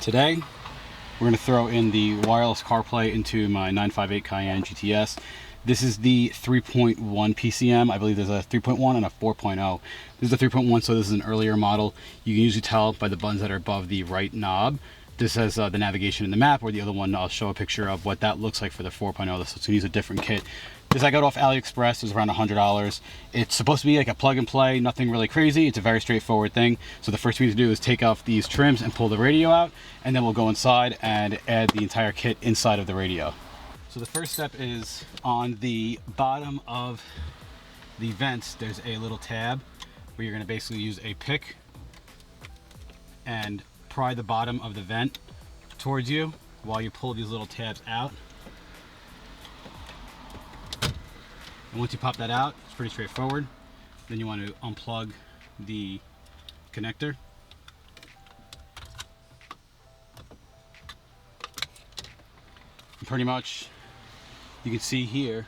Today, we're going to throw in the wireless CarPlay into my 958 Cayenne GTS. This is the 3.1 PCM. I believe there's a 3.1 and a 4.0. This is the 3.1, so this is an earlier model. You can usually tell by the buttons that are above the right knob. This has the navigation in the map, or the other one I'll show a picture of what that looks like for the 4.0. So it's going to use a different kit. This I got off AliExpress. It was around $100. It's supposed to be like a plug and play, nothing really crazy. It's a very straightforward thing. So the first thing to do is take off these trims and pull the radio out, and then we'll go inside and add the entire kit inside of the radio. So the first step is on the bottom of the vents, there's a little tab where you're going to basically use a pick and pry the bottom of the vent towards you while you pull these little tabs out. And once you pop that out, it's pretty straightforward. Then you want to unplug the connector. And pretty much, you can see here,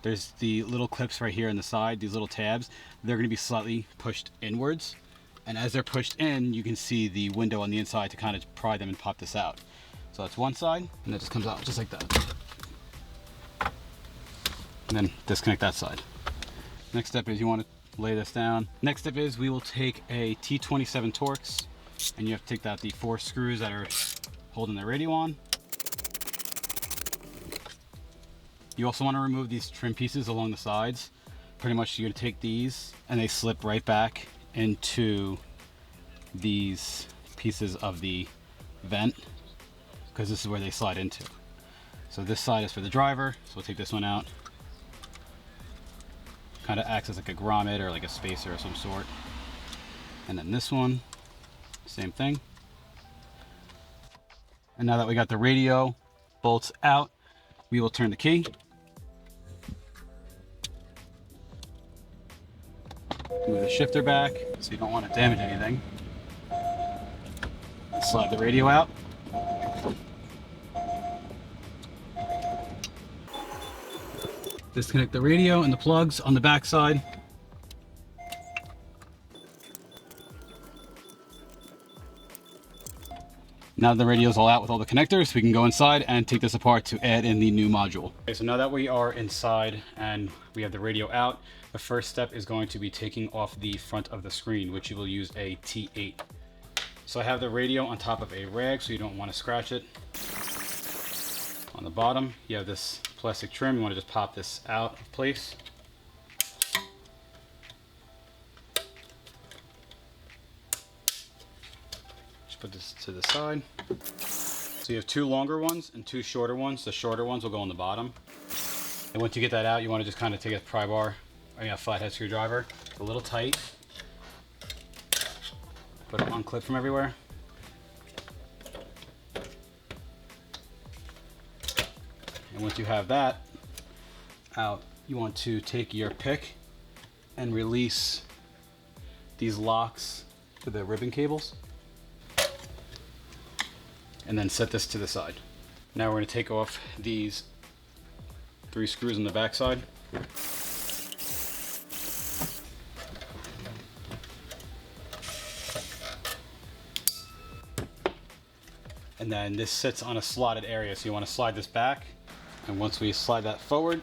there's the little clips right here on the side, these little tabs. They're going to be slightly pushed inwards. And as they're pushed in, you can see the window on the inside to kind of pry them and pop this out. So that's one side, and that just comes out just like that. And then disconnect that side. Next step is you want to lay this down. Next step is we will take a T27 Torx, and you have to take out the 4 screws that are holding the radio on. You also want to remove these trim pieces along the sides. Pretty much you're going to take these and they slip right back into these pieces of the vent, because this is where they slide into. So this side is for the driver, so we'll take this one out. Kind of acts as like a grommet or like a spacer of some sort. And then this one, same thing. And now that we got the radio bolts out, we will turn the key. Move the shifter back so you don't want to damage anything. Slide the radio out. Disconnect the radio and the plugs on the back side. Now the radio is all out with all the connectors, we can go inside and take this apart to add in the new module. Okay, so now that we are inside and we have the radio out, the first step is going to be taking off the front of the screen, which you will use a T8. So I have the radio on top of a rag so you don't want to scratch it. On the bottom, you have this plastic trim. You want to just pop this out of place. Just put this to the side. So you have 2 longer ones and 2 shorter ones. The shorter ones will go on the bottom. And once you get that out, you want to just kind of take a pry bar, a flathead screwdriver. It's a little tight, but it unclip from everywhere. And once you have that out, you want to take your pick and release these locks to the ribbon cables. And then set this to the side. Now we're going to take off these 3 screws on the back side. And then this sits on a slotted area, so you want to slide this back. And once we slide that forward,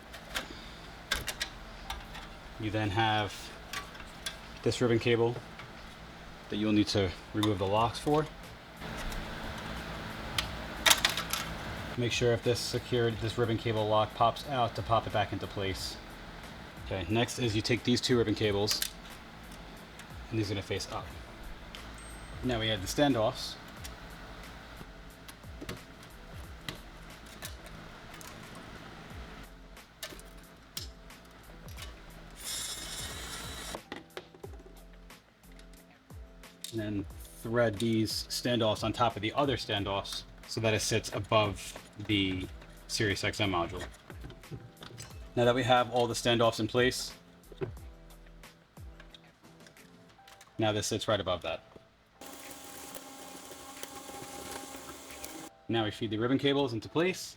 you then have this ribbon cable that you'll need to remove the locks for. Make sure if this ribbon cable lock pops out, to pop it back into place. Okay, next is you take these 2 ribbon cables, and these are going to face up. Now we add the standoffs. And then thread these standoffs on top of the other standoffs so that it sits above the Sirius XM module. Now that we have all the standoffs in place, now this sits right above that. Now we feed the ribbon cables into place.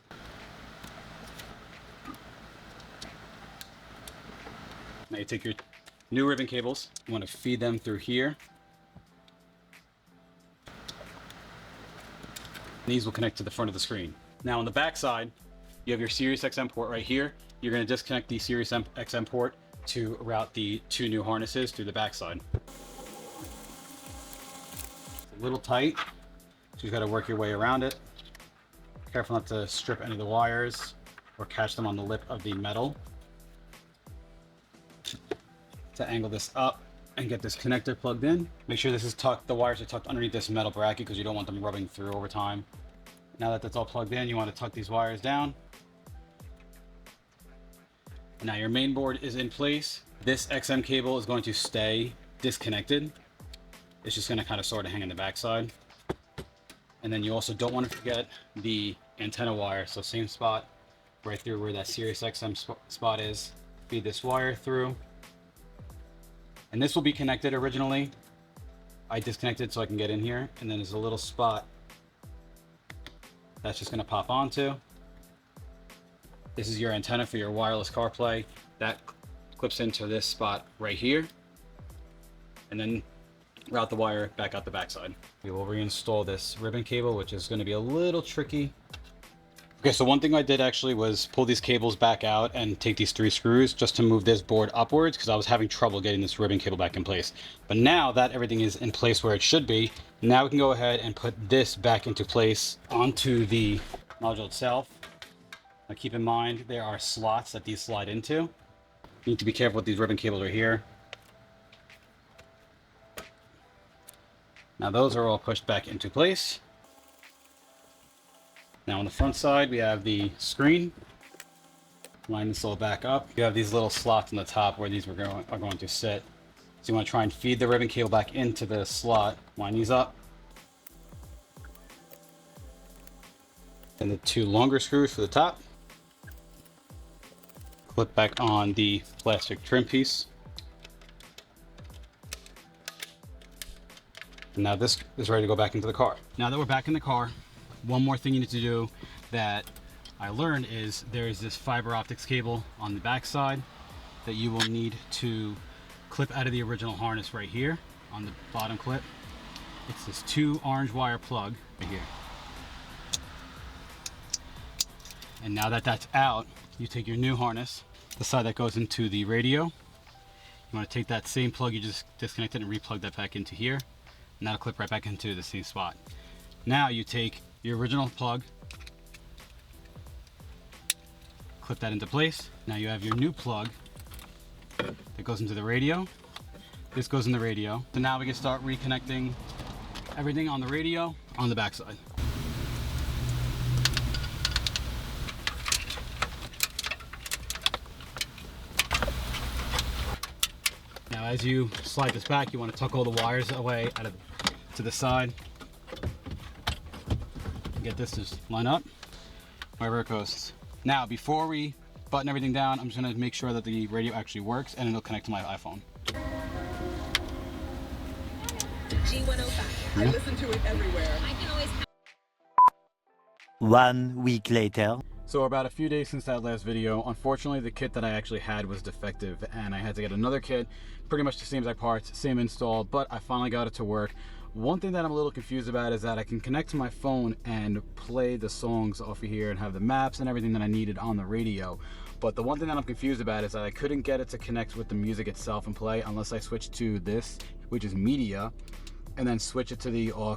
Now you take your new ribbon cables, you want to feed them through here. These will connect to the front of the screen. Now on the back side, you have your Sirius XM port right here. You're going to disconnect the Sirius XM port to route the two new harnesses through the back side. It's a little tight, so you've got to work your way around it. Careful not to strip any of the wires or catch them on the lip of the metal. To angle this up and get this connector plugged in, make sure this is tucked, the wires are tucked underneath this metal bracket because you don't want them rubbing through over time. Now that that's all plugged in, you want to tuck these wires down. And now your main board is in place. This XM cable is going to stay disconnected. It's just going to kind of sort of hang on the backside. And then you also don't want to forget the antenna wire. So same spot right through where that Sirius XM spot is. Feed this wire through. And this will be connected originally. I disconnected so I can get in here. And then there's a little spot that's just going to pop onto. This is your antenna for your wireless CarPlay. That clips into this spot right here. And then route the wire back out the backside. We will reinstall this ribbon cable, which is going to be a little tricky. Okay, so one thing I did actually was pull these cables back out and take these 3 screws just to move this board upwards because I was having trouble getting this ribbon cable back in place. But now that everything is in place where it should be, now we can go ahead and put this back into place onto the module itself. Now keep in mind there are slots that these slide into. You need to be careful with these ribbon cables right here. Now those are all pushed back into place. Now on the front side, we have the screen. Line this all back up. You have these little slots on the top where these are going to sit. So you want to try and feed the ribbon cable back into the slot. Line these up. And the 2 longer screws for the top. Clip back on the plastic trim piece. And now this is ready to go back into the car. Now that we're back in the car, one more thing you need to do that I learned is there is this fiber optics cable on the back side that you will need to clip out of the original harness right here on the bottom clip. It's this 2 orange wire plug right here. And now that that's out, you take your new harness, the side that goes into the radio. You want to take that same plug you just disconnected and re-plug that back into here. And that'll clip right back into the same spot. Now you take your original plug, clip that into place. Now you have your new plug that goes into the radio. This goes in the radio. So now we can start reconnecting everything on the radio on the back side. Now as you slide this back, you want to tuck all the wires away to the side. Get this to line up wherever it goes. Now before we button everything down, I'm just going to make sure that the radio actually works and it'll connect to my iPhone. G105. I listen to it everywhere. I can always... 1 week later. So about a few days since that last video, unfortunately the kit that I actually had was defective and I had to get another kit, pretty much the same exact parts, same install, but I finally got it to work. One thing that I'm a little confused about is that I can connect to my phone and play the songs off of here and have the maps and everything that I needed on the radio. But the one thing that I'm confused about is that I couldn't get it to connect with the music itself and play unless I switch to this, which is media, and then switch it to the aux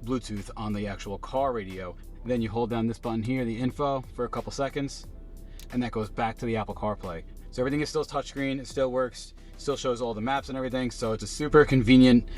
Bluetooth on the actual car radio. Then you hold down this button here, the info, for a couple seconds, and that goes back to the Apple CarPlay. So everything is still touchscreen, it still works, still shows all the maps and everything, so it's a super convenient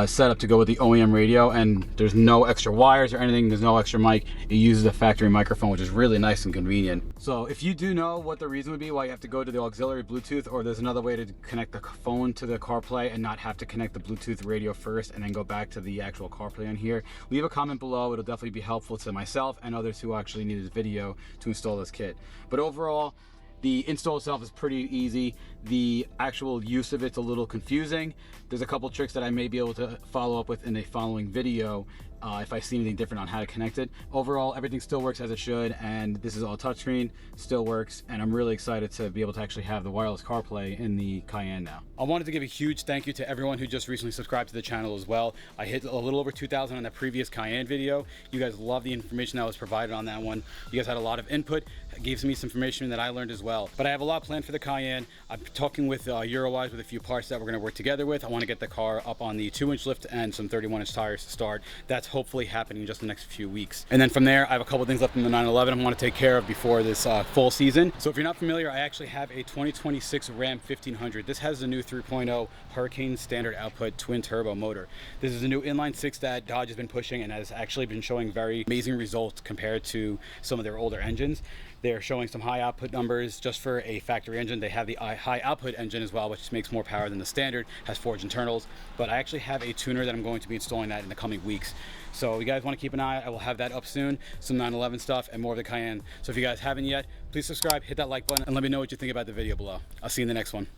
setup to go with the OEM radio, and there's no extra wires or anything, there's no extra mic. It uses a factory microphone, which is really nice and convenient. So if you do know what the reason would be why you have to go to the auxiliary Bluetooth, or there's another way to connect the phone to the CarPlay and not have to connect the Bluetooth radio first and then go back to the actual CarPlay on here, leave a comment below. It'll definitely be helpful to myself and others who actually need this video to install this kit. But overall, the install itself is pretty easy. The actual use of it's a little confusing. There's a couple tricks that I may be able to follow up with in a following video if I see anything different on how to connect it. Overall, everything still works as it should, and this is all touchscreen, still works, and I'm really excited to be able to actually have the wireless CarPlay in the Cayenne now. I wanted to give a huge thank you to everyone who just recently subscribed to the channel as well. I hit a little over 2,000 on the previous Cayenne video. You guys love the information that was provided on that one. You guys had a lot of input, gave me some information that I learned as well. But I have a lot planned for the Cayenne. I'm talking with Eurowise with a few parts that we're going to work together with. I want to get the car up on the 2-inch lift and some 31-inch tires to start. That's hopefully happening just the next few weeks. And then from there, I have a couple things left in the 911 I want to take care of before this full season. So if you're not familiar, I actually have a 2026 Ram 1500. This has the new 3.0 Hurricane standard output twin turbo motor. This is a new inline six that Dodge has been pushing and has actually been showing very amazing results compared to some of their older engines. They're showing some high output numbers just for a factory engine. They have the high output engine as well, which makes more power than the standard, has forged internals. But I actually have a tuner that I'm going to be installing that in the coming weeks. So you guys want to keep an eye, I will have that up soon, some 911 stuff and more of the Cayenne. So if you guys haven't yet, please subscribe, hit that like button, and let me know what you think about the video below. I'll see you in the next one.